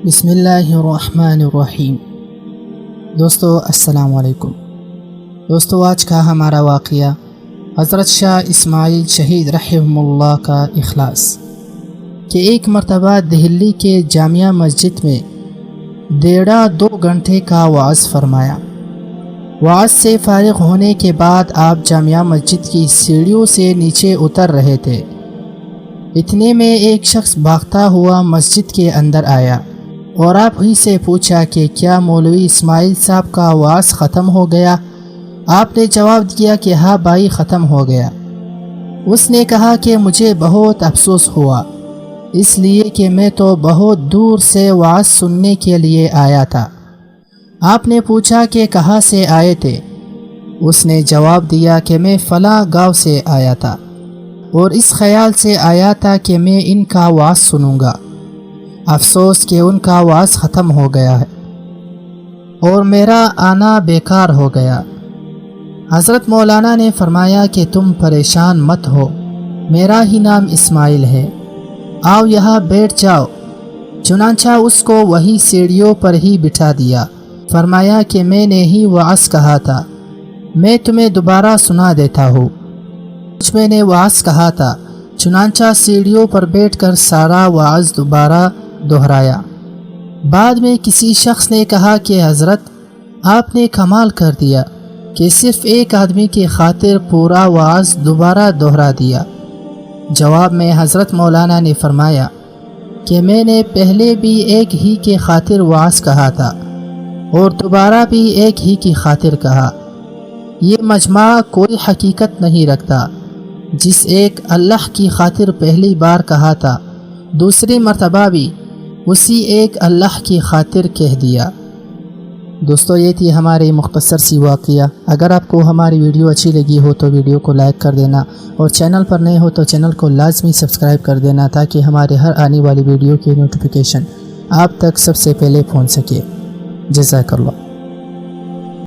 بسم اللہ الرحمن الرحیم۔ دوستو السلام علیکم۔ دوستو آج کا ہمارا واقعہ حضرت شاہ اسماعیل شہید رحمہ اللہ کا اخلاص کہ ایک مرتبہ دہلی کے جامعہ مسجد میں 1.5-2 گھنٹے کا وعظ فرمایا۔ وعظ سے فارغ ہونے کے بعد آپ جامعہ مسجد کی سیڑھیوں سے نیچے اتر رہے تھے، اتنے میں ایک شخص بھاگتا ہوا مسجد کے اندر آیا اور آپ ہی سے پوچھا کہ کیا مولوی اسماعیل صاحب کا وعظ ختم ہو گیا؟ آپ نے جواب دیا کہ ہاں بھائی ختم ہو گیا۔ اس نے کہا کہ مجھے بہت افسوس ہوا، اس لیے کہ میں تو بہت دور سے وعظ سننے کے لیے آیا تھا۔ آپ نے پوچھا کہ کہاں سے آئے تھے؟ اس نے جواب دیا کہ میں فلاں گاؤں سے آیا تھا اور اس خیال سے آیا تھا کہ میں ان کا وعظ سنوں گا، افسوس کہ ان کا وعظ ختم ہو گیا ہے اور میرا آنا بیکار ہو گیا۔ حضرت مولانا نے فرمایا کہ تم پریشان مت ہو، میرا ہی نام اسماعیل ہے، آؤ یہاں بیٹھ جاؤ۔ چنانچہ اس کو وہی سیڑھیوں پر ہی بٹھا دیا۔ فرمایا کہ میں نے ہی وعظ کہا تھا، میں تمہیں دوبارہ سنا دیتا ہوں۔ میں نے وعظ کہا تھا۔ چنانچہ سیڑھیوں پر بیٹھ کر سارا وعظ دوبارہ دہرایا۔ بعد میں کسی شخص نے کہا کہ حضرت آپ نے کمال کر دیا کہ صرف ایک آدمی کی خاطر پورا وعظ دوبارہ دہرا دیا۔ جواب میں حضرت مولانا نے فرمایا کہ میں نے پہلے بھی ایک ہی کی خاطر وعظ کہا تھا اور دوبارہ بھی ایک ہی کی خاطر کہا۔ یہ مجمع کوئی حقیقت نہیں رکھتا۔ جس ایک اللہ کی خاطر پہلی بار کہا تھا، دوسری مرتبہ بھی اسی ایک اللہ کی خاطر کہہ دیا۔ دوستو یہ تھی ہماری مختصر سی واقعہ۔ اگر آپ کو ہماری ویڈیو اچھی لگی ہو تو ویڈیو کو لائک کر دینا اور چینل پر نئے ہو تو چینل کو لازمی سبسکرائب کر دینا تاکہ ہمارے ہر آنے والی ویڈیو کی نوٹیفیکیشن آپ تک سب سے پہلے پہنچ سکے۔ جزاک اللہ۔